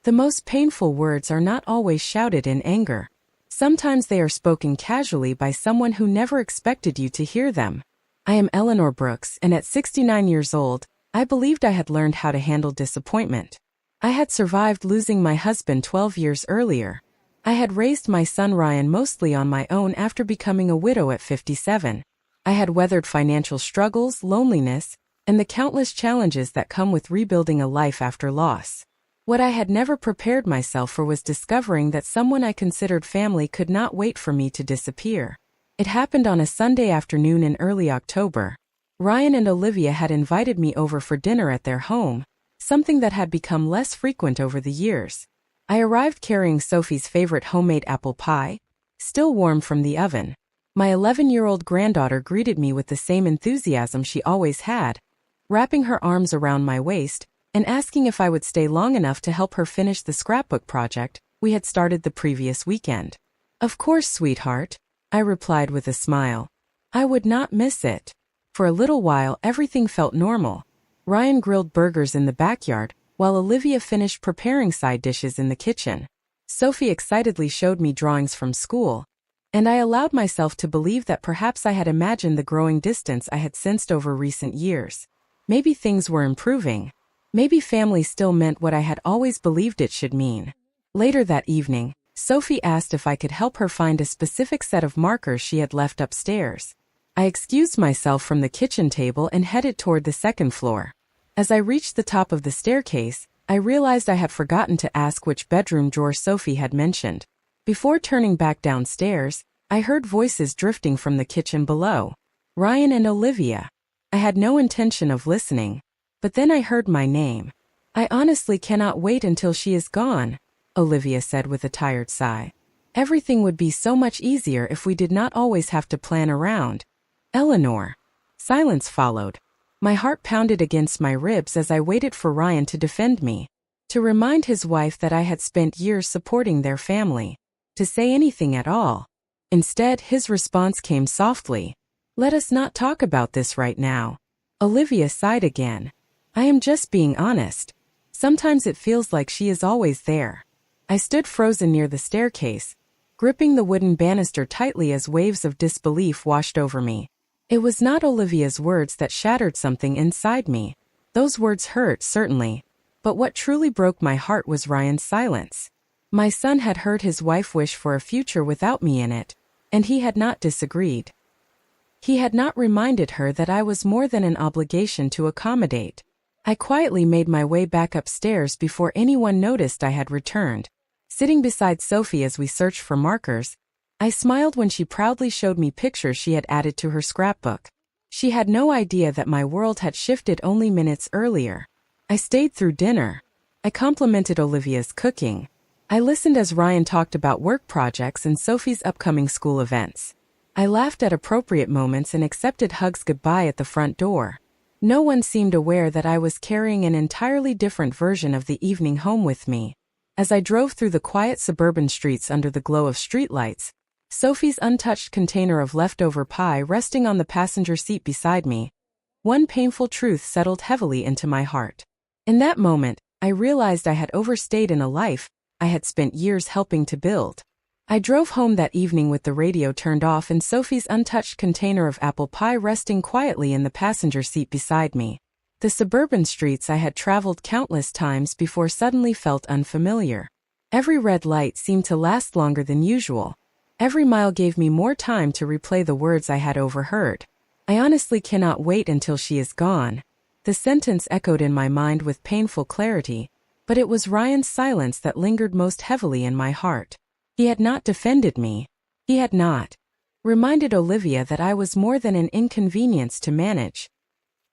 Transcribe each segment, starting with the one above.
The most painful words are not always shouted in anger. Sometimes they are spoken casually by someone who never expected you to hear them. I am Eleanor Brooks, and at 69 years old, I believed I had learned how to handle disappointment. I had survived losing my husband 12 years earlier. I had raised my son Ryan mostly on my own after becoming a widow at 57. I had weathered financial struggles, loneliness, and the countless challenges that come with rebuilding a life after loss. What I had never prepared myself for was discovering that someone I considered family could not wait for me to disappear. It happened on a Sunday afternoon in early October. Ryan and Olivia had invited me over for dinner at their home, something that had become less frequent over the years. I arrived carrying Sophie's favorite homemade apple pie, still warm from the oven. My 11-year-old granddaughter greeted me with the same enthusiasm she always had, wrapping her arms around my waist and asking if I would stay long enough to help her finish the scrapbook project we had started the previous weekend. "Of course, sweetheart," I replied with a smile. I would not miss it. For a little while, everything felt normal. Ryan grilled burgers in the backyard, while Olivia finished preparing side dishes in the kitchen. Sophie excitedly showed me drawings from school, and I allowed myself to believe that perhaps I had imagined the growing distance I had sensed over recent years. Maybe things were improving. Maybe family still meant what I had always believed it should mean. Later that evening, Sophie asked if I could help her find a specific set of markers she had left upstairs. I excused myself from the kitchen table and headed toward the second floor. As I reached the top of the staircase, I realized I had forgotten to ask which bedroom drawer Sophie had mentioned. Before turning back downstairs, I heard voices drifting from the kitchen below. Ryan and Olivia. I had no intention of listening, but then I heard my name. "I honestly cannot wait until she is gone," Olivia said with a tired sigh. "Everything would be so much easier if we did not always have to plan around." "Eleanor." Silence followed. My heart pounded against my ribs as I waited for Ryan to defend me, to remind his wife that I had spent years supporting their family, to say anything at all. Instead, his response came softly. "Let us not talk about this right now." Olivia sighed again. "I am just being honest. Sometimes it feels like she is always there." I stood frozen near the staircase, gripping the wooden banister tightly as waves of disbelief washed over me. It was not Olivia's words that shattered something inside me. Those words hurt, certainly. But what truly broke my heart was Ryan's silence. My son had heard his wife wish for a future without me in it, and he had not disagreed. He had not reminded her that I was more than an obligation to accommodate. I quietly made my way back upstairs before anyone noticed I had returned. Sitting beside Sophie as we searched for markers, I smiled when she proudly showed me pictures she had added to her scrapbook. She had no idea that my world had shifted only minutes earlier. I stayed through dinner. I complimented Olivia's cooking. I listened as Ryan talked about work projects and Sophie's upcoming school events. I laughed at appropriate moments and accepted hugs goodbye at the front door. No one seemed aware that I was carrying an entirely different version of the evening home with me. As I drove through the quiet suburban streets under the glow of streetlights, Sophie's untouched container of leftover pie resting on the passenger seat beside me, one painful truth settled heavily into my heart. In that moment, I realized I had overstayed in a life I had spent years helping to build. I drove home that evening with the radio turned off and Sophie's untouched container of apple pie resting quietly in the passenger seat beside me. The suburban streets I had traveled countless times before suddenly felt unfamiliar. Every red light seemed to last longer than usual. Every mile gave me more time to replay the words I had overheard. "I honestly cannot wait until she is gone." The sentence echoed in my mind with painful clarity, but it was Ryan's silence that lingered most heavily in my heart. He had not defended me. He had not reminded Olivia that I was more than an inconvenience to manage.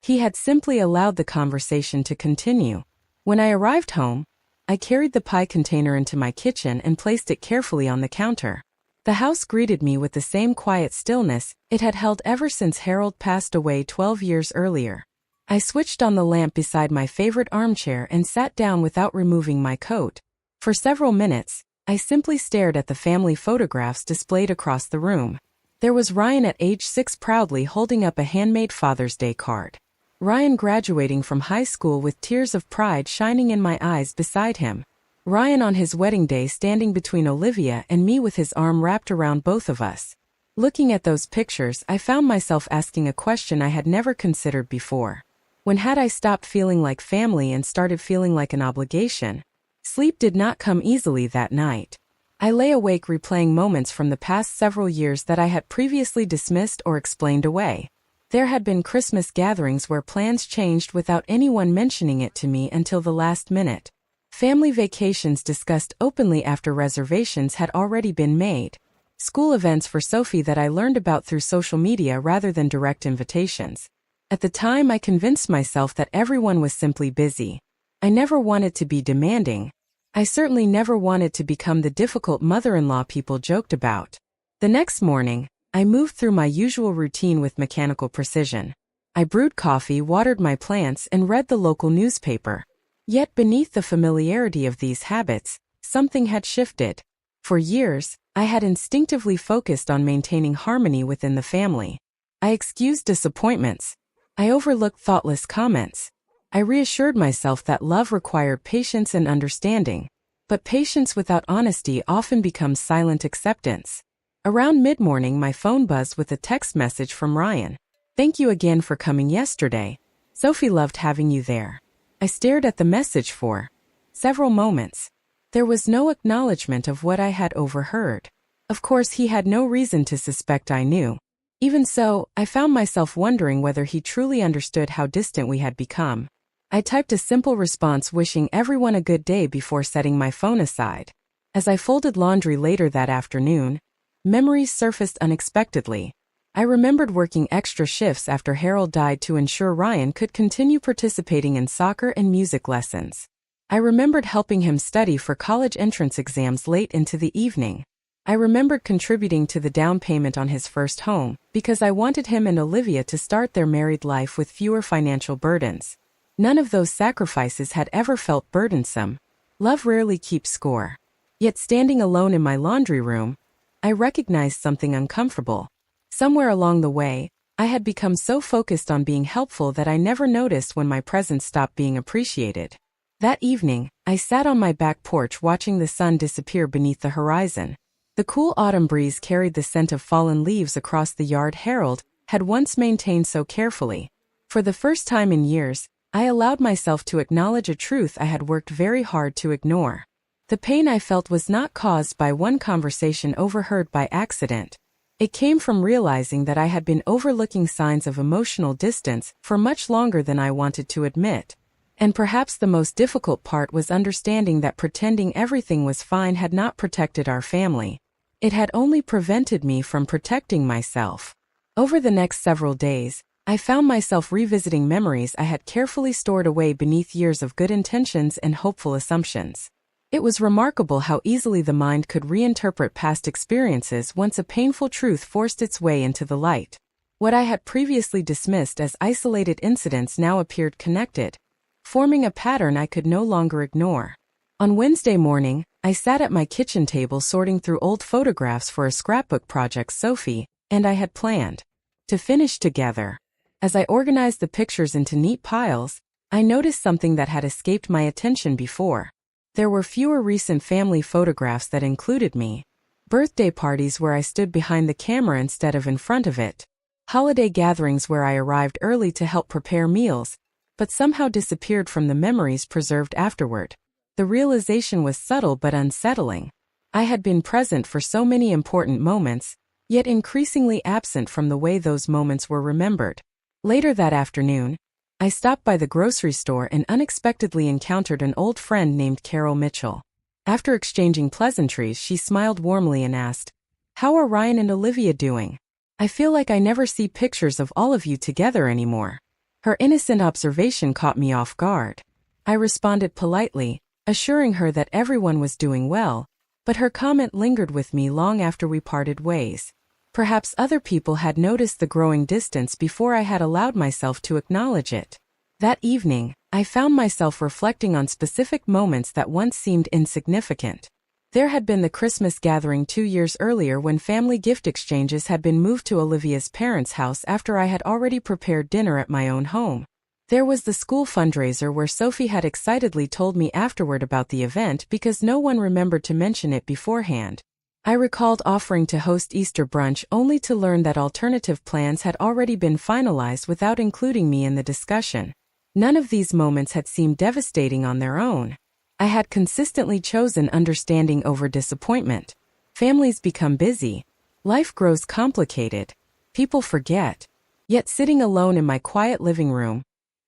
He had simply allowed the conversation to continue. When I arrived home, I carried the pie container into my kitchen and placed it carefully on the counter. The house greeted me with the same quiet stillness it had held ever since Harold passed away 12 years earlier. I switched on the lamp beside my favorite armchair and sat down without removing my coat. For several minutes, I simply stared at the family photographs displayed across the room. There was Ryan at age 6 proudly holding up a handmade Father's Day card. Ryan graduating from high school with tears of pride shining in my eyes beside him. Ryan on his wedding day standing between Olivia and me with his arm wrapped around both of us. Looking at those pictures, I found myself asking a question I had never considered before. When had I stopped feeling like family and started feeling like an obligation? Sleep did not come easily that night. I lay awake replaying moments from the past several years that I had previously dismissed or explained away. There had been Christmas gatherings where plans changed without anyone mentioning it to me until the last minute. Family vacations discussed openly after reservations had already been made. School events for Sophie that I learned about through social media rather than direct invitations. At the time, I convinced myself that everyone was simply busy. I never wanted to be demanding. I certainly never wanted to become the difficult mother-in-law people joked about. The next morning, I moved through my usual routine with mechanical precision. I brewed coffee, watered my plants, and read the local newspaper. Yet beneath the familiarity of these habits, something had shifted. For years, I had instinctively focused on maintaining harmony within the family. I excused disappointments. I overlooked thoughtless comments. I reassured myself that love required patience and understanding. But patience without honesty often becomes silent acceptance. Around mid-morning, my phone buzzed with a text message from Ryan. "Thank you again for coming yesterday. Sophie loved having you there." I stared at the message for several moments. There was no acknowledgement of what I had overheard. Of course, he had no reason to suspect I knew. Even so, I found myself wondering whether he truly understood how distant we had become. I typed a simple response wishing everyone a good day before setting my phone aside. As I folded laundry later that afternoon, memories surfaced unexpectedly. I remembered working extra shifts after Harold died to ensure Ryan could continue participating in soccer and music lessons. I remembered helping him study for college entrance exams late into the evening. I remembered contributing to the down payment on his first home, because I wanted him and Olivia to start their married life with fewer financial burdens. None of those sacrifices had ever felt burdensome. Love rarely keeps score. Yet standing alone in my laundry room, I recognized something uncomfortable. Somewhere along the way, I had become so focused on being helpful that I never noticed when my presence stopped being appreciated. That evening, I sat on my back porch watching the sun disappear beneath the horizon. The cool autumn breeze carried the scent of fallen leaves across the yard Harold had once maintained so carefully. For the first time in years, I allowed myself to acknowledge a truth I had worked very hard to ignore. The pain I felt was not caused by one conversation overheard by accident. It came from realizing that I had been overlooking signs of emotional distance for much longer than I wanted to admit. And perhaps the most difficult part was understanding that pretending everything was fine had not protected our family. It had only prevented me from protecting myself. Over the next several days, I found myself revisiting memories I had carefully stored away beneath years of good intentions and hopeful assumptions. It was remarkable how easily the mind could reinterpret past experiences once a painful truth forced its way into the light. What I had previously dismissed as isolated incidents now appeared connected, forming a pattern I could no longer ignore. On Wednesday morning, I sat at my kitchen table sorting through old photographs for a scrapbook project Sophie and I had planned to finish together. As I organized the pictures into neat piles, I noticed something that had escaped my attention before. There were fewer recent family photographs that included me. Birthday parties where I stood behind the camera instead of in front of it. Holiday gatherings where I arrived early to help prepare meals, but somehow disappeared from the memories preserved afterward. The realization was subtle but unsettling. I had been present for so many important moments, yet increasingly absent from the way those moments were remembered. Later that afternoon, I stopped by the grocery store and unexpectedly encountered an old friend named Carol Mitchell. After exchanging pleasantries, she smiled warmly and asked, "How are Ryan and Olivia doing? I feel like I never see pictures of all of you together anymore." Her innocent observation caught me off guard. I responded politely, assuring her that everyone was doing well, but her comment lingered with me long after we parted ways. Perhaps other people had noticed the growing distance before I had allowed myself to acknowledge it. That evening, I found myself reflecting on specific moments that once seemed insignificant. There had been the Christmas gathering 2 years earlier when family gift exchanges had been moved to Olivia's parents' house after I had already prepared dinner at my own home. There was the school fundraiser where Sophie had excitedly told me afterward about the event because no one remembered to mention it beforehand. I recalled offering to host Easter brunch only to learn that alternative plans had already been finalized without including me in the discussion. None of these moments had seemed devastating on their own. I had consistently chosen understanding over disappointment. Families become busy. Life grows complicated. People forget. Yet sitting alone in my quiet living room,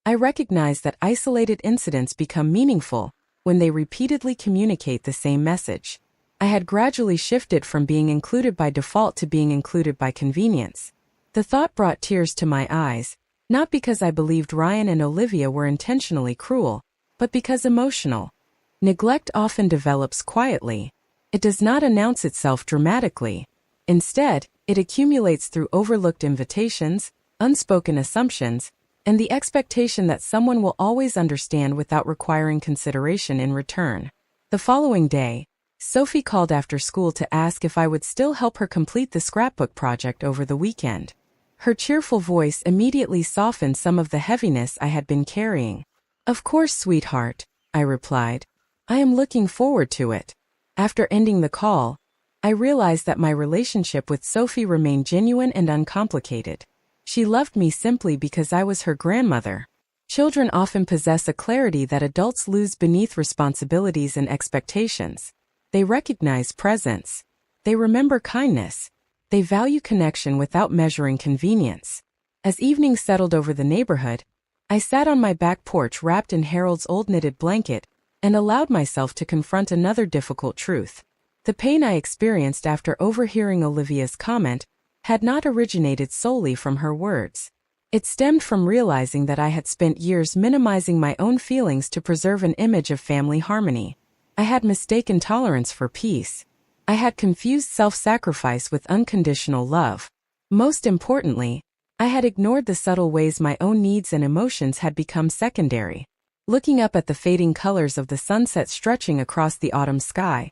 I recognize that isolated incidents become meaningful when they repeatedly communicate the same message. I had gradually shifted from being included by default to being included by convenience. The thought brought tears to my eyes, not because I believed Ryan and Olivia were intentionally cruel, but because emotional neglect often develops quietly. It does not announce itself dramatically. Instead, it accumulates through overlooked invitations, unspoken assumptions, and the expectation that someone will always understand without requiring consideration in return. The following day, Sophie called after school to ask if I would still help her complete the scrapbook project over the weekend. Her cheerful voice immediately softened some of the heaviness I had been carrying. "Of course, sweetheart," I replied. "I am looking forward to it." After ending the call, I realized that my relationship with Sophie remained genuine and uncomplicated. She loved me simply because I was her grandmother. Children often possess a clarity that adults lose beneath responsibilities and expectations. They recognize presence. They remember kindness. They value connection without measuring convenience. As evening settled over the neighborhood, I sat on my back porch wrapped in Harold's old knitted blanket and allowed myself to confront another difficult truth. The pain I experienced after overhearing Olivia's comment had not originated solely from her words. It stemmed from realizing that I had spent years minimizing my own feelings to preserve an image of family harmony. I had mistaken tolerance for peace. I had confused self-sacrifice with unconditional love. Most importantly, I had ignored the subtle ways my own needs and emotions had become secondary. Looking up at the fading colors of the sunset stretching across the autumn sky,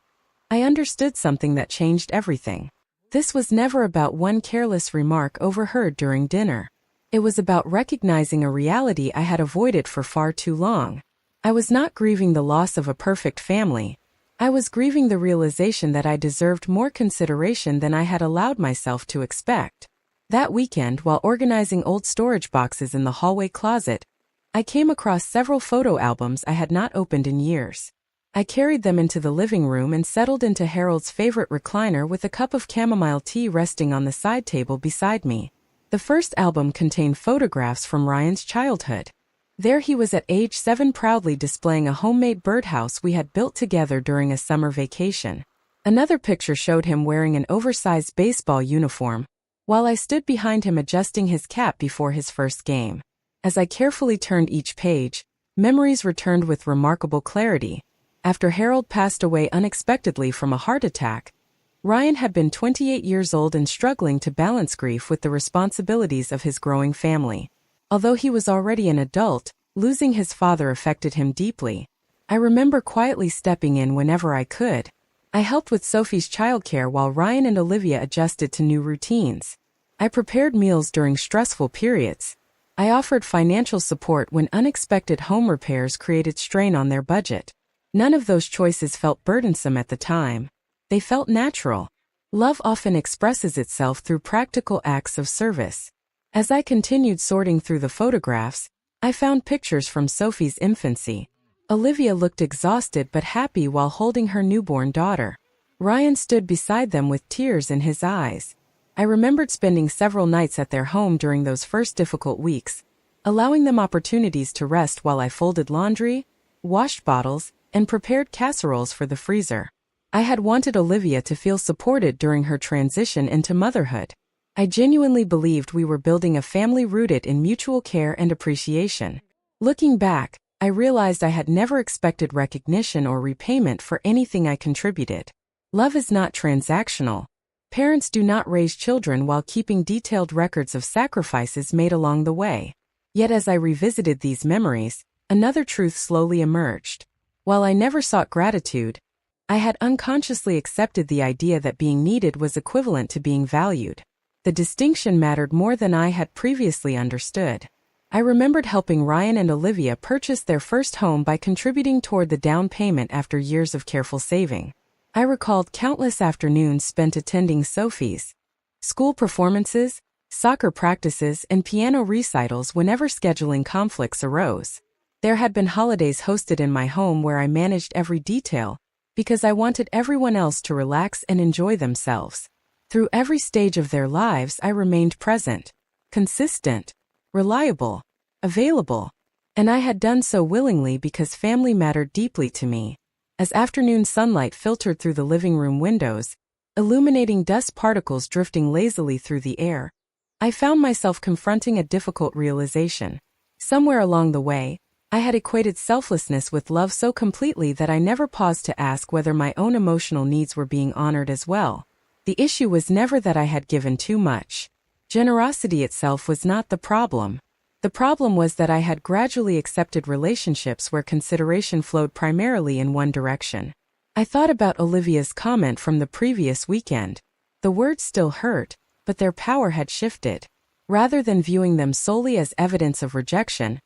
I understood something that changed everything. This was never about one careless remark overheard during dinner. It was about recognizing a reality I had avoided for far too long. I was not grieving the loss of a perfect family. I was grieving the realization that I deserved more consideration than I had allowed myself to expect. That weekend, while organizing old storage boxes in the hallway closet, I came across several photo albums I had not opened in years. I carried them into the living room and settled into Harold's favorite recliner with a cup of chamomile tea resting on the side table beside me. The first album contained photographs from Ryan's childhood. There he was at age 7 proudly displaying a homemade birdhouse we had built together during a summer vacation. Another picture showed him wearing an oversized baseball uniform, while I stood behind him adjusting his cap before his first game. As I carefully turned each page, memories returned with remarkable clarity. After Harold passed away unexpectedly from a heart attack, Ryan had been 28 years old and struggling to balance grief with the responsibilities of his growing family. Although he was already an adult, losing his father affected him deeply. I remember quietly stepping in whenever I could. I helped with Sophie's childcare while Ryan and Olivia adjusted to new routines. I prepared meals during stressful periods. I offered financial support when unexpected home repairs created strain on their budget. None of those choices felt burdensome at the time. They felt natural. Love often expresses itself through practical acts of service. As I continued sorting through the photographs, I found pictures from Sophie's infancy. Olivia looked exhausted but happy while holding her newborn daughter. Ryan stood beside them with tears in his eyes. I remembered spending several nights at their home during those first difficult weeks, allowing them opportunities to rest while I folded laundry, washed bottles, and prepared casseroles for the freezer. I had wanted Olivia to feel supported during her transition into motherhood. I genuinely believed we were building a family rooted in mutual care and appreciation. Looking back, I realized I had never expected recognition or repayment for anything I contributed. Love is not transactional. Parents do not raise children while keeping detailed records of sacrifices made along the way. Yet as I revisited these memories, another truth slowly emerged. While I never sought gratitude, I had unconsciously accepted the idea that being needed was equivalent to being valued. The distinction mattered more than I had previously understood. I remembered helping Ryan and Olivia purchase their first home by contributing toward the down payment after years of careful saving. I recalled countless afternoons spent attending Sophie's school performances, soccer practices, and piano recitals whenever scheduling conflicts arose. There had been holidays hosted in my home where I managed every detail, because I wanted everyone else to relax and enjoy themselves. Through every stage of their lives, I remained present, consistent, reliable, available, and I had done so willingly because family mattered deeply to me. As afternoon sunlight filtered through the living room windows, illuminating dust particles drifting lazily through the air, I found myself confronting a difficult realization. Somewhere along the way, I had equated selflessness with love so completely that I never paused to ask whether my own emotional needs were being honored as well. The issue was never that I had given too much. Generosity itself was not the problem. The problem was that I had gradually accepted relationships where consideration flowed primarily in one direction. I thought about Olivia's comment from the previous weekend. The words still hurt, but their power had shifted. Rather than viewing them solely as evidence of rejection,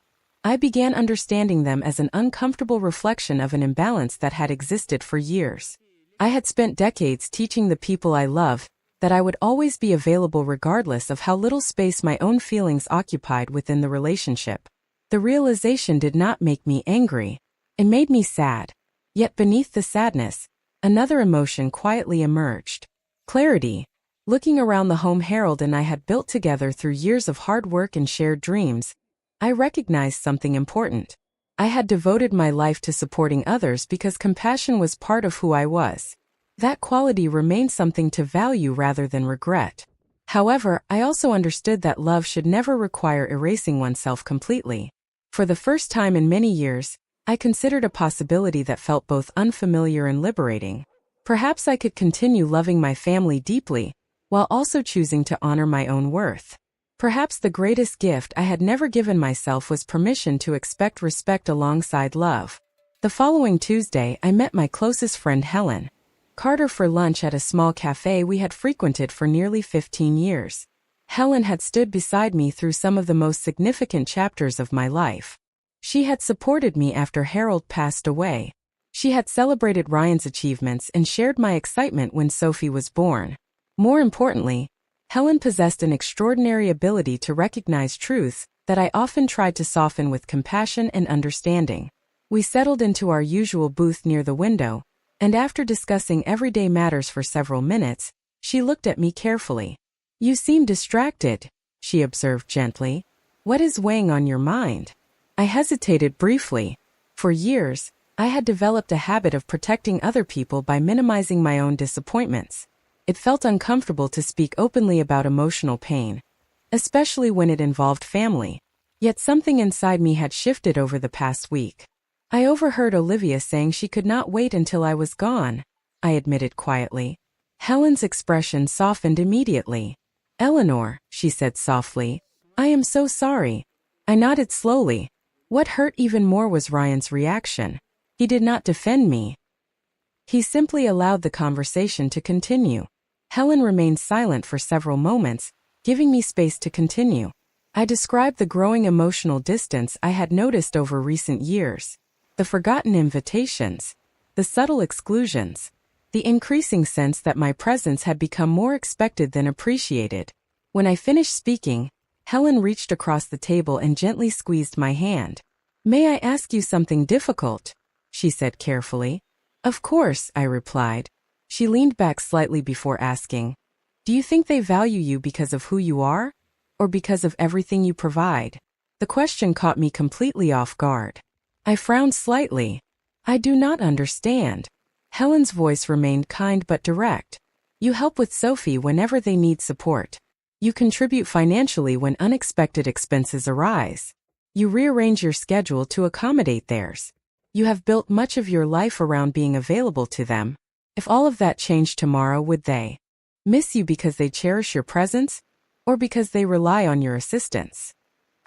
I began understanding them as an uncomfortable reflection of an imbalance that had existed for years. I had spent decades teaching the people I love that I would always be available regardless of how little space my own feelings occupied within the relationship. The realization did not make me angry. It made me sad. Yet beneath the sadness, another emotion quietly emerged. Clarity. Looking around the home Harold and I had built together through years of hard work and shared dreams, I recognized something important. I had devoted my life to supporting others because compassion was part of who I was. That quality remained something to value rather than regret. However, I also understood that love should never require erasing oneself completely. For the first time in many years, I considered a possibility that felt both unfamiliar and liberating. Perhaps I could continue loving my family deeply, while also choosing to honor my own worth. Perhaps the greatest gift I had never given myself was permission to expect respect alongside love. The following Tuesday, I met my closest friend Helen Carter for lunch at a small cafe we had frequented for nearly 15 years. Helen had stood beside me through some of the most significant chapters of my life. She had supported me after Harold passed away. She had celebrated Ryan's achievements and shared my excitement when Sophie was born. More importantly, Helen possessed an extraordinary ability to recognize truths that I often tried to soften with compassion and understanding. We settled into our usual booth near the window, and after discussing everyday matters for several minutes, she looked at me carefully. "You seem distracted," she observed gently. "What is weighing on your mind?" I hesitated briefly. For years, I had developed a habit of protecting other people by minimizing my own disappointments. It felt uncomfortable to speak openly about emotional pain, especially when it involved family. Yet something inside me had shifted over the past week. I overheard Olivia saying she could not wait until I was gone, I admitted quietly. Helen's expression softened immediately. "Eleanor," she said softly, "I am so sorry." I nodded slowly. What hurt even more was Ryan's reaction. He did not defend me. He simply allowed the conversation to continue. Helen remained silent for several moments, giving me space to continue. I described the growing emotional distance I had noticed over recent years. The forgotten invitations, the subtle exclusions, the increasing sense that my presence had become more expected than appreciated. When I finished speaking, Helen reached across the table and gently squeezed my hand. "May I ask you something difficult?" she said carefully. "Of course," I replied. She leaned back slightly before asking, "Do you think they value you because of who you are, or because of everything you provide?" The question caught me completely off guard. I frowned slightly. "I do not understand." Helen's voice remained kind but direct. "You help with Sophie whenever they need support. You contribute financially when unexpected expenses arise. You rearrange your schedule to accommodate theirs. You have built much of your life around being available to them. If all of that changed tomorrow, would they miss you because they cherish your presence, or because they rely on your assistance?"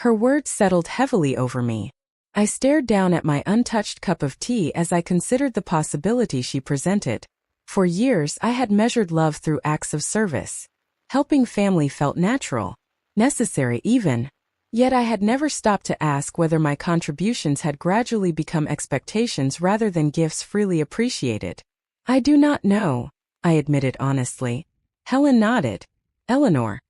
Her words settled heavily over me. I stared down at my untouched cup of tea as I considered the possibility she presented. For years, I had measured love through acts of service. Helping family felt natural, necessary even. Yet I had never stopped to ask whether my contributions had gradually become expectations rather than gifts freely appreciated. I do not know, I admitted honestly. Helen nodded. Eleanor,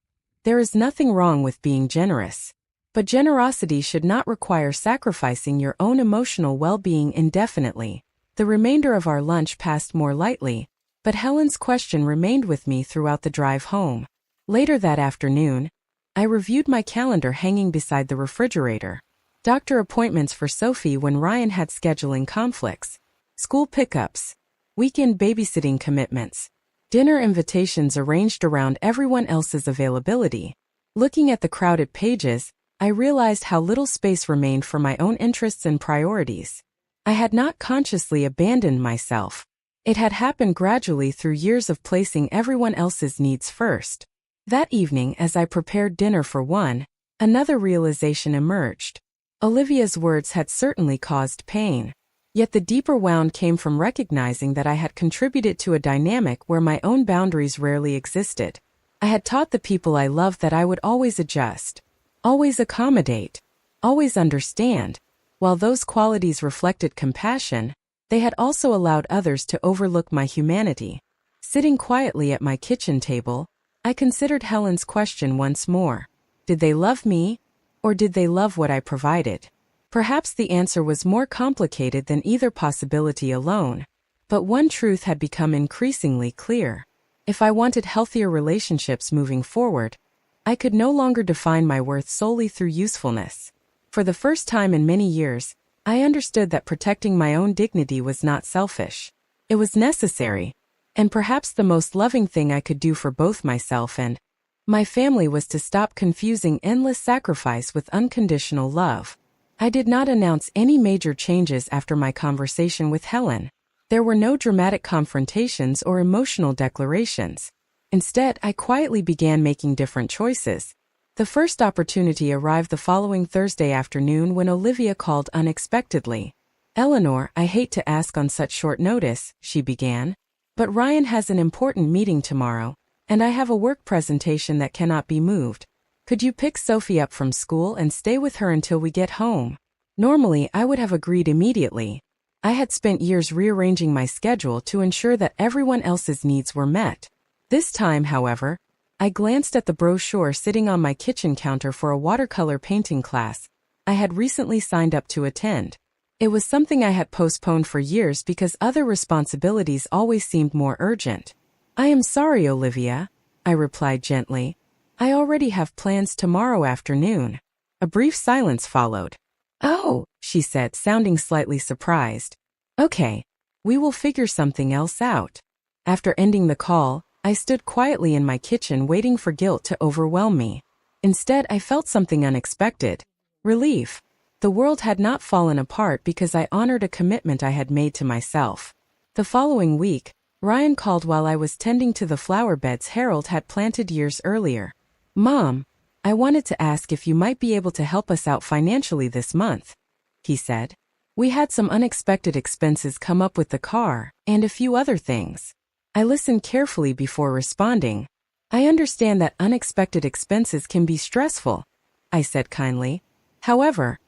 there is nothing wrong with being generous. But generosity should not require sacrificing your own emotional well-being indefinitely. The remainder of our lunch passed more lightly, but Helen's question remained with me throughout the drive home. Later that afternoon, I reviewed my calendar hanging beside the refrigerator. Doctor appointments for Sophie when Ryan had scheduling conflicts. School pickups. Weekend babysitting commitments. Dinner invitations arranged around everyone else's availability. Looking at the crowded pages, I realized how little space remained for my own interests and priorities. I had not consciously abandoned myself. It had happened gradually through years of placing everyone else's needs first. That evening, as I prepared dinner for one, another realization emerged. Olivia's words had certainly caused pain. Yet the deeper wound came from recognizing that I had contributed to a dynamic where my own boundaries rarely existed. I had taught the people I loved that I would always adjust, always accommodate, always understand. While those qualities reflected compassion, they had also allowed others to overlook my humanity. Sitting quietly at my kitchen table, I considered Helen's question once more. Did they love me, or did they love what I provided? Perhaps the answer was more complicated than either possibility alone. But one truth had become increasingly clear. If I wanted healthier relationships moving forward, I could no longer define my worth solely through usefulness. For the first time in many years, I understood that protecting my own dignity was not selfish. It was necessary, and perhaps the most loving thing I could do for both myself and my family was to stop confusing endless sacrifice with unconditional love. I did not announce any major changes after my conversation with Helen. There were no dramatic confrontations or emotional declarations. Instead, I quietly began making different choices. The first opportunity arrived the following Thursday afternoon when Olivia called unexpectedly. "Eleanor, I hate to ask on such short notice," she began, "but Ryan has an important meeting tomorrow, and I have a work presentation that cannot be moved. Could you pick Sophie up from school and stay with her until we get home?" Normally, I would have agreed immediately. I had spent years rearranging my schedule to ensure that everyone else's needs were met. This time, however, I glanced at the brochure sitting on my kitchen counter for a watercolor painting class I had recently signed up to attend. It was something I had postponed for years because other responsibilities always seemed more urgent. "I am sorry, Olivia," I replied gently. "I already have plans tomorrow afternoon." A brief silence followed. "Oh," she said, sounding slightly surprised. "Okay, we will figure something else out." After ending the call, I stood quietly in my kitchen waiting for guilt to overwhelm me. Instead, I felt something unexpected. Relief. The world had not fallen apart because I honored a commitment I had made to myself. The following week, Ryan called while I was tending to the flower beds Harold had planted years earlier. "Mom, I wanted to ask if you might be able to help us out financially this month," he said. "We had some unexpected expenses come up with the car, and a few other things." I listened carefully before responding. "I understand that unexpected expenses can be stressful," I said kindly. "However,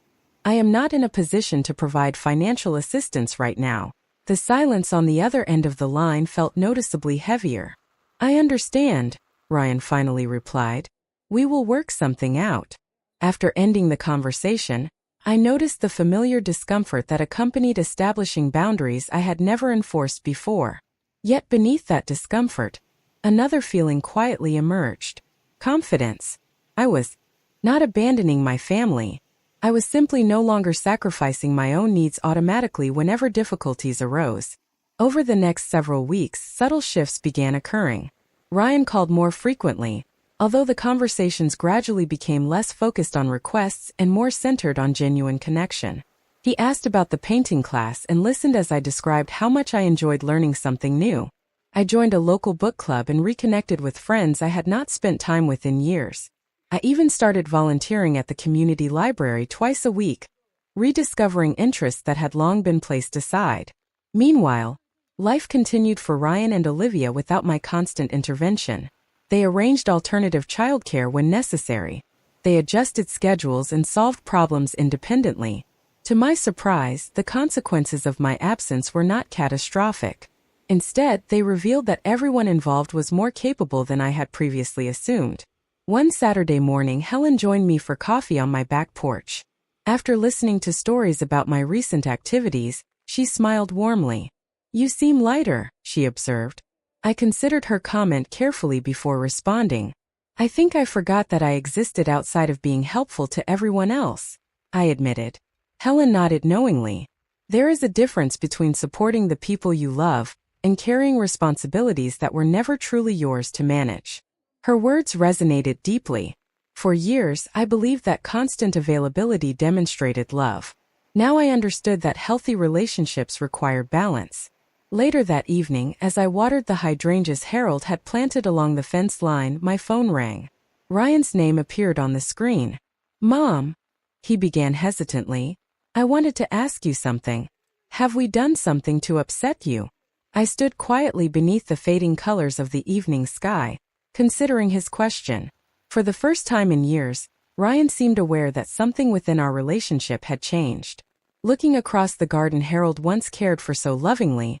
I am not in a position to provide financial assistance right now." The silence on the other end of the line felt noticeably heavier. "I understand," Ryan finally replied. "We will work something out." After ending the conversation, I noticed the familiar discomfort that accompanied establishing boundaries I had never enforced before. Yet beneath that discomfort, another feeling quietly emerged. Confidence. I was not abandoning my family. I was simply no longer sacrificing my own needs automatically whenever difficulties arose. Over the next several weeks, subtle shifts began occurring. Ryan called more frequently, although the conversations gradually became less focused on requests and more centered on genuine connection. He asked about the painting class and listened as I described how much I enjoyed learning something new. I joined a local book club and reconnected with friends I had not spent time with in years. I even started volunteering at the community library twice a week, rediscovering interests that had long been placed aside. Meanwhile, life continued for Ryan and Olivia without my constant intervention. They arranged alternative childcare when necessary, They adjusted schedules and solved problems independently. To my surprise, the consequences of my absence were not catastrophic. Instead, they revealed that everyone involved was more capable than I had previously assumed. One Saturday morning, Helen joined me for coffee on my back porch. After listening to stories about my recent activities, she smiled warmly. "You seem lighter," she observed. I considered her comment carefully before responding. "I think I forgot that I existed outside of being helpful to everyone else," I admitted. Helen nodded knowingly. There is a difference between supporting the people you love and carrying responsibilities that were never truly yours to manage. Her words resonated deeply. For years, I believed that constant availability demonstrated love. Now I understood that healthy relationships require balance. Later that evening, as I watered the hydrangeas Harold had planted along the fence line, my phone rang. Ryan's name appeared on the screen. "Mom," he began hesitantly, "I wanted to ask you something. Have we done something to upset you?" I stood quietly beneath the fading colors of the evening sky, considering his question. For the first time in years, Ryan seemed aware that something within our relationship had changed. Looking across the garden Harold once cared for so lovingly,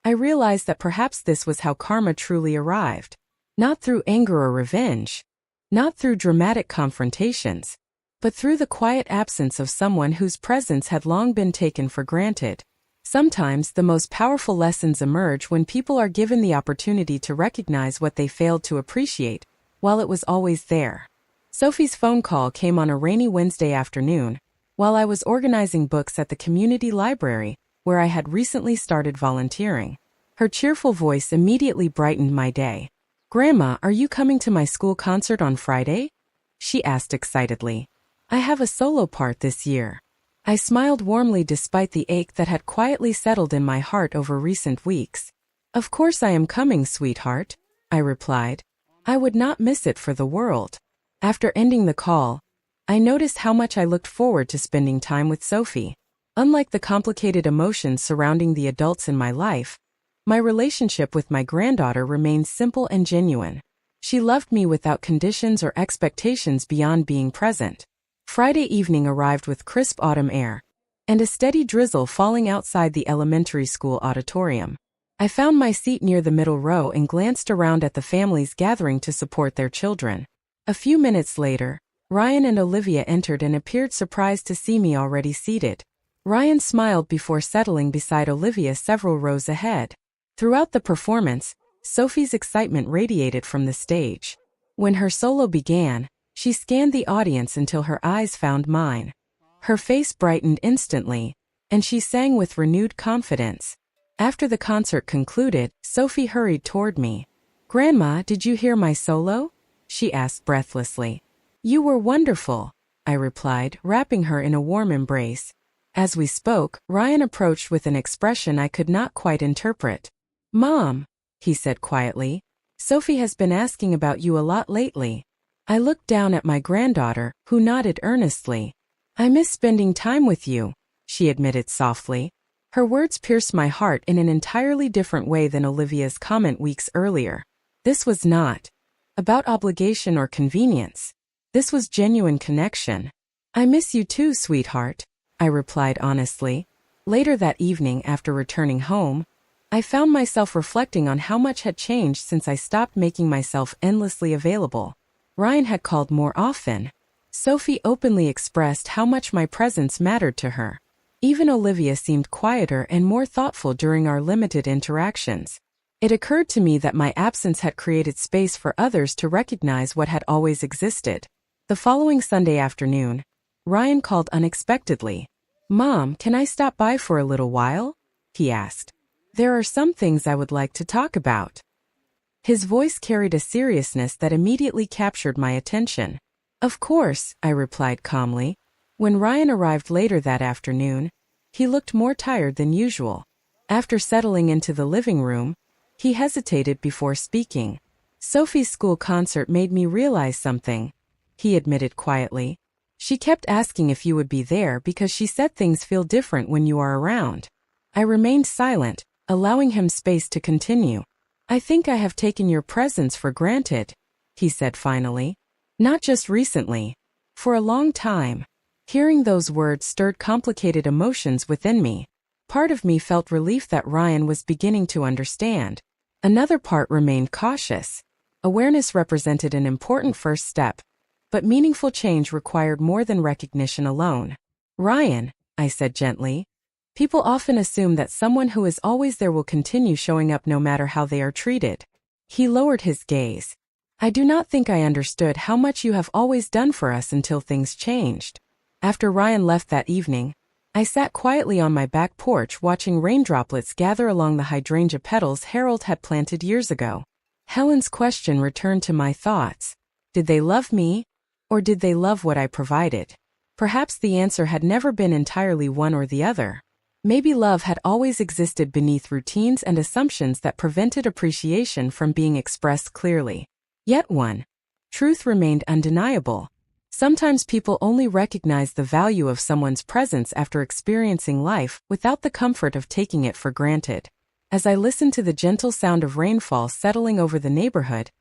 I realized that perhaps this was how karma truly arrived. Not through anger or revenge, not through dramatic confrontations, but through the quiet absence of someone whose presence had long been taken for granted. Sometimes the most powerful lessons emerge when people are given the opportunity to recognize what they failed to appreciate, while it was always there. Sophie's phone call came on a rainy Wednesday afternoon, while I was organizing books at the community library, where I had recently started volunteering. Her cheerful voice immediately brightened my day. "Grandma, are you coming to my school concert on Friday?" she asked excitedly. "I have a solo part this year." I smiled warmly despite the ache that had quietly settled in my heart over recent weeks. "Of course I am coming, sweetheart," I replied. I would not miss it for the world. After ending the call, I noticed how much I looked forward to spending time with Sophie. Unlike the complicated emotions surrounding the adults in my life, my relationship with my granddaughter remained simple and genuine. She loved me without conditions or expectations beyond being present. Friday evening arrived with crisp autumn air and a steady drizzle falling outside the elementary school auditorium. I found my seat near the middle row and glanced around at the families gathering to support their children. A few minutes later, Ryan and Olivia entered and appeared surprised to see me already seated. Ryan smiled before settling beside Olivia several rows ahead. Throughout the performance, Sophie's excitement radiated from the stage. When her solo began, she scanned the audience until her eyes found mine. Her face brightened instantly, and she sang with renewed confidence. After the concert concluded, Sophie hurried toward me. "Grandma, did you hear my solo?" she asked breathlessly. "You were wonderful," I replied, wrapping her in a warm embrace. As we spoke, Ryan approached with an expression I could not quite interpret. "Mom," he said quietly, "Sophie has been asking about you a lot lately." I looked down at my granddaughter, who nodded earnestly. "I miss spending time with you," she admitted softly. Her words pierced my heart in an entirely different way than Olivia's comment weeks earlier. This was not about obligation or convenience. This was genuine connection. "I miss you too, sweetheart," I replied honestly. Later that evening, after returning home, I found myself reflecting on how much had changed since I stopped making myself endlessly available. Ryan had called more often. Sophie openly expressed how much my presence mattered to her. Even Olivia seemed quieter and more thoughtful during our limited interactions. It occurred to me that my absence had created space for others to recognize what had always existed. The following Sunday afternoon, Ryan called unexpectedly. "Mom, can I stop by for a little while?" he asked. "There are some things I would like to talk about." His voice carried a seriousness that immediately captured my attention. "Of course," I replied calmly. When Ryan arrived later that afternoon, he looked more tired than usual. After settling into the living room, he hesitated before speaking. "Sophie's school concert made me realize something," he admitted quietly. "She kept asking if you would be there because she said things feel different when you are around." I remained silent, allowing him space to continue. "I think I have taken your presence for granted," he said finally. "Not just recently, For a long time. Hearing those words stirred complicated emotions within me. Part of me felt relief that Ryan was beginning to understand. Another part remained cautious. Awareness represented an important first step, but meaningful change required more than recognition alone. Ryan, I said gently, people often assume that someone who is always there will continue showing up no matter how they are treated. He lowered his gaze. I do not think I understood how much you have always done for us until things changed. After Ryan left that evening, I sat quietly on my back porch watching raindroplets gather along the hydrangea petals Harold had planted years ago. Helen's question returned to my thoughts. Did they love me, or did they love what I provided? Perhaps the answer had never been entirely one or the other. Maybe love had always existed beneath routines and assumptions that prevented appreciation from being expressed clearly. Yet one truth remained undeniable. Sometimes people only recognize the value of someone's presence after experiencing life without the comfort of taking it for granted. As I listened to the gentle sound of rainfall settling over the neighborhood,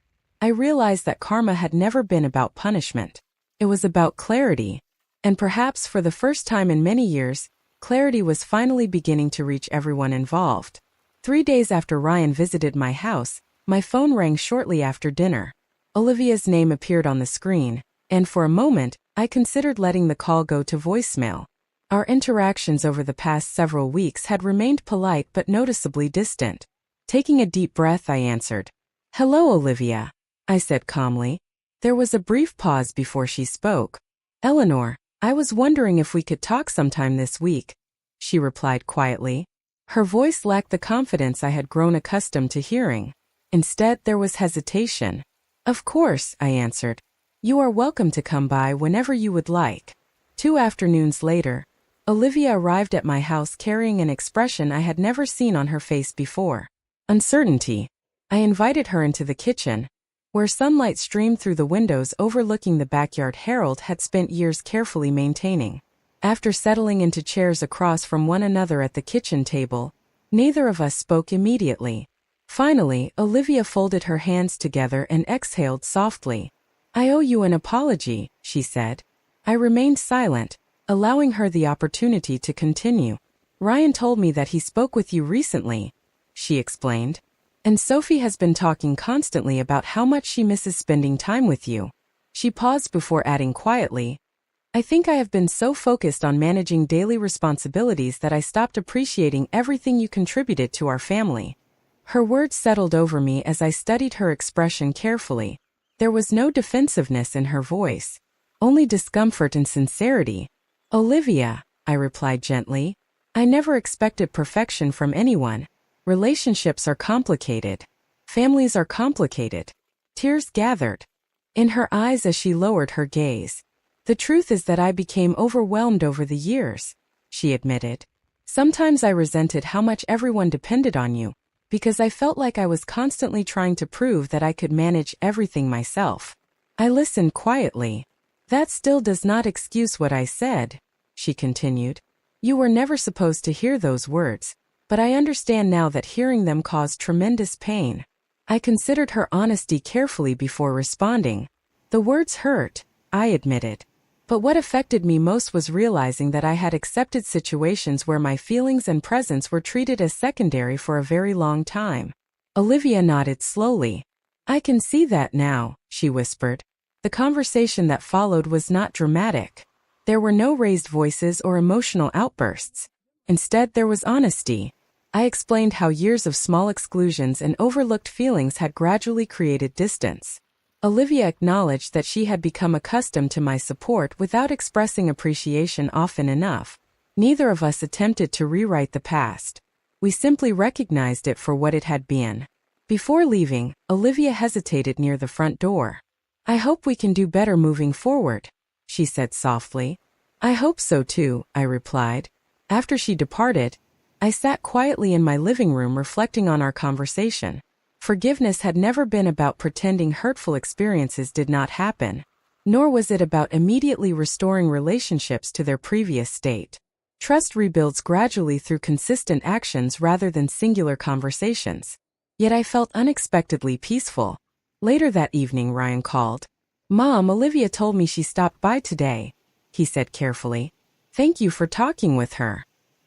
I realized that karma had never been about punishment. It was about clarity. And perhaps for the first time in many years, clarity was finally beginning to reach everyone involved. 3 days after Ryan visited my house, my phone rang shortly after dinner. Olivia's name appeared on the screen, and for a moment, I considered letting the call go to voicemail. Our interactions over the past several weeks had remained polite but noticeably distant. Taking a deep breath, I answered. "Hello, Olivia," I said calmly. There was a brief pause before she spoke. "Eleanor, I was wondering if we could talk sometime this week," she replied quietly. Her voice lacked the confidence I had grown accustomed to hearing. Instead, there was hesitation. "Of course," I answered. "You are welcome to come by whenever you would like." 2 afternoons later, Olivia arrived at my house carrying an expression I had never seen on her face before. Uncertainty. I invited her into the kitchen, where sunlight streamed through the windows overlooking the backyard Harold had spent years carefully maintaining. After settling into chairs across from one another at the kitchen table, neither of us spoke immediately. Finally, Olivia folded her hands together and exhaled softly. "I owe you an apology," she said. I remained silent, allowing her the opportunity to continue. "Ryan told me that he spoke with you recently," she explained. "And Sophie has been talking constantly about how much she misses spending time with you." She paused before adding quietly, "I think I have been so focused on managing daily responsibilities that I stopped appreciating everything you contributed to our family." Her words settled over me as I studied her expression carefully. There was no defensiveness in her voice, only discomfort and sincerity. "Olivia," I replied gently, "I never expected perfection from anyone. Relationships are complicated. Families are complicated." Tears gathered in her eyes as she lowered her gaze. "The truth is that I became overwhelmed over the years," she admitted. "Sometimes I resented how much everyone depended on you, because I felt like I was constantly trying to prove that I could manage everything myself." I listened quietly. "That still does not excuse what I said," she continued. "You were never supposed to hear those words, but I understand now that hearing them caused tremendous pain." I considered her honesty carefully before responding. "The words hurt," I admitted. "But what affected me most was realizing that I had accepted situations where my feelings and presence were treated as secondary for a very long time." Olivia nodded slowly. "I can see that now," she whispered. The conversation that followed was not dramatic. There were no raised voices or emotional outbursts. Instead, there was honesty. I explained how years of small exclusions and overlooked feelings had gradually created distance. Olivia acknowledged that she had become accustomed to my support without expressing appreciation often enough. Neither of us attempted to rewrite the past. We simply recognized it for what it had been. Before leaving, Olivia hesitated near the front door. "I hope we can do better moving forward," she said softly. "I hope so too," I replied. After she departed, I sat quietly in my living room reflecting on our conversation. Forgiveness had never been about pretending hurtful experiences did not happen, nor was it about immediately restoring relationships to their previous state. Trust rebuilds gradually through consistent actions rather than singular conversations. Yet I felt unexpectedly peaceful. Later that evening, Ryan called. "Mom, Olivia told me she stopped by today," he said carefully. "Thank you for talking with her."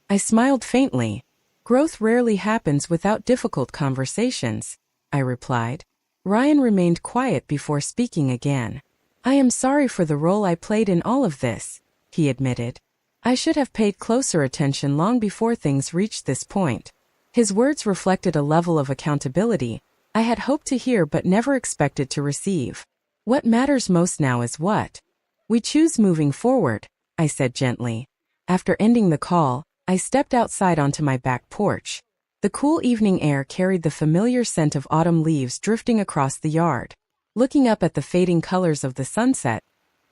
I smiled faintly. "Growth rarely happens without difficult conversations," I replied. Ryan remained quiet before speaking again. "I am sorry for the role I played in all of this," he admitted. "I should have paid closer attention long before things reached this point." His words reflected a level of accountability I had hoped to hear but never expected to receive. "What matters most now is what we choose moving forward," I said gently. After ending the call, I stepped outside onto my back porch. The cool evening air carried the familiar scent of autumn leaves drifting across the yard. Looking up at the fading colors of the sunset,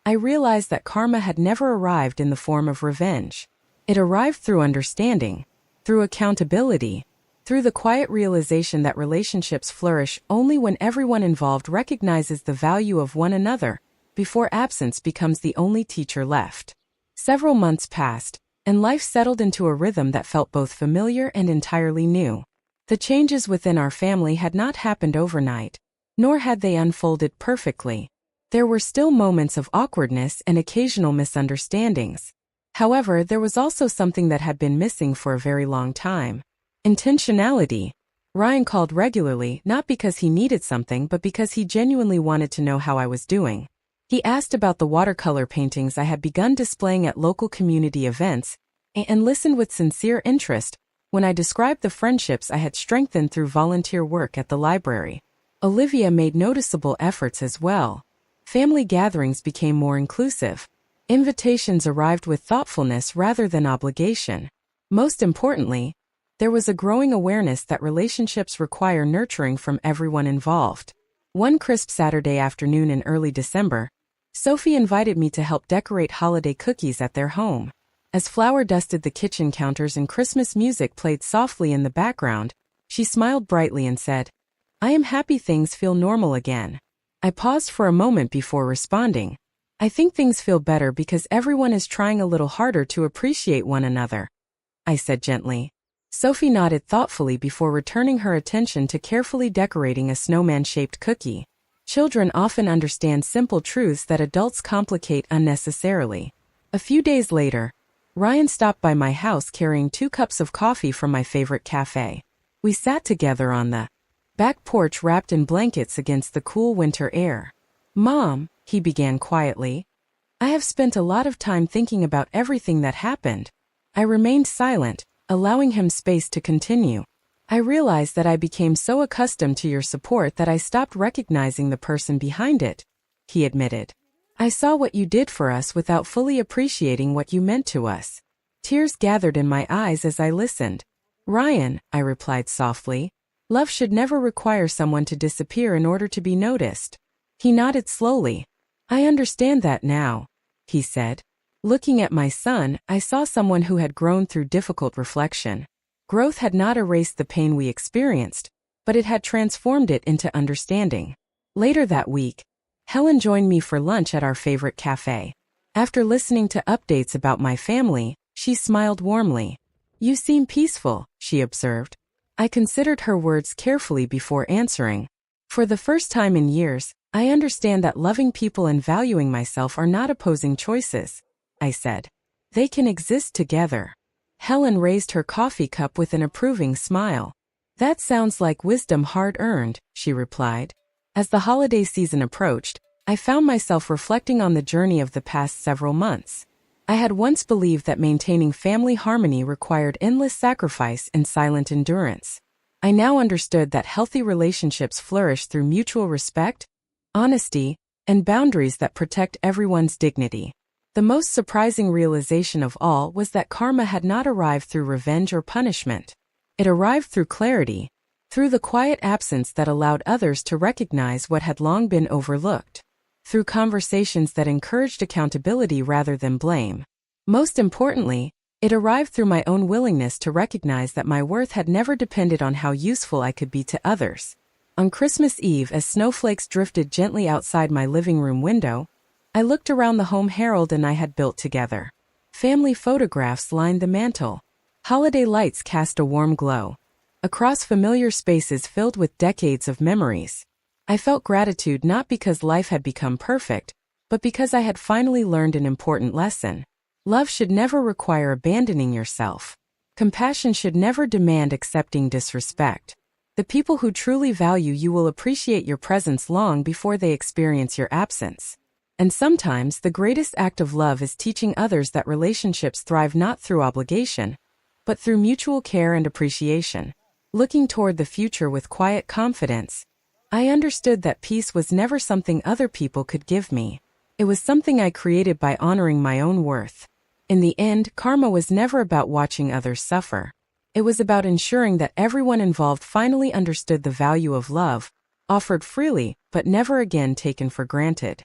I realized that karma had never arrived in the form of revenge. It arrived through understanding, through accountability, through the quiet realization that relationships flourish only when everyone involved recognizes the value of one another, before absence becomes the only teacher left. Several months passed, and life settled into a rhythm that felt both familiar and entirely new. The changes within our family had not happened overnight, nor had they unfolded perfectly. There were still moments of awkwardness and occasional misunderstandings. However, there was also something that had been missing for a very long time: intentionality. Ryan called regularly, not because he needed something but because he genuinely wanted to know how I was doing. He asked about the watercolor paintings I had begun displaying at local community events, and listened with sincere interest when I described the friendships I had strengthened through volunteer work at the library. Olivia made noticeable efforts as well. Family gatherings became more inclusive. Invitations arrived with thoughtfulness rather than obligation. Most importantly, there was a growing awareness that relationships require nurturing from everyone involved. One crisp Saturday afternoon in early December, Sophie invited me to help decorate holiday cookies at their home. As flour dusted the kitchen counters and Christmas music played softly in the background, she smiled brightly and said, "I am happy things feel normal again." I paused for a moment before responding. "I think things feel better because everyone is trying a little harder to appreciate one another," I said gently. Sophie nodded thoughtfully before returning her attention to carefully decorating a snowman-shaped cookie. Children often understand simple truths that adults complicate unnecessarily. A few days later, Ryan stopped by my house carrying 2 cups of coffee from my favorite cafe. We sat together on the back porch wrapped in blankets against the cool winter air. "Mom," he began quietly, "I have spent a lot of time thinking about everything that happened." I remained silent, allowing him space to continue. "I realized that I became so accustomed to your support that I stopped recognizing the person behind it," he admitted. "I saw what you did for us without fully appreciating what you meant to us." Tears gathered in my eyes as I listened. "Ryan," I replied softly, "love should never require someone to disappear in order to be noticed." He nodded slowly. "I understand that now," he said. Looking at my son, I saw someone who had grown through difficult reflection. Growth had not erased the pain we experienced, but it had transformed it into understanding. Later that week, Helen joined me for lunch at our favorite cafe. After listening to updates about my family, she smiled warmly. "You seem peaceful," she observed. I considered her words carefully before answering. "For the first time in years, I understand that loving people and valuing myself are not opposing choices," I said. "They can exist together." Helen raised her coffee cup with an approving smile. "That sounds like wisdom hard-earned," she replied. As the holiday season approached, I found myself reflecting on the journey of the past several months. I had once believed that maintaining family harmony required endless sacrifice and silent endurance. I now understood that healthy relationships flourish through mutual respect, honesty, and boundaries that protect everyone's dignity. The most surprising realization of all was that karma had not arrived through revenge or punishment. It arrived through clarity, through the quiet absence that allowed others to recognize what had long been overlooked, through conversations that encouraged accountability rather than blame. Most importantly, it arrived through my own willingness to recognize that my worth had never depended on how useful I could be to others. On Christmas Eve, as snowflakes drifted gently outside my living room window, I looked around the home Harold and I had built together. Family photographs lined the mantel. Holiday lights cast a warm glow. Across familiar spaces filled with decades of memories, I felt gratitude not because life had become perfect, but because I had finally learned an important lesson. Love should never require abandoning yourself. Compassion should never demand accepting disrespect. The people who truly value you will appreciate your presence long before they experience your absence. And sometimes the greatest act of love is teaching others that relationships thrive not through obligation, but through mutual care and appreciation. Looking toward the future with quiet confidence, I understood that peace was never something other people could give me. It was something I created by honoring my own worth. In the end, karma was never about watching others suffer. It was about ensuring that everyone involved finally understood the value of love, offered freely but never again taken for granted.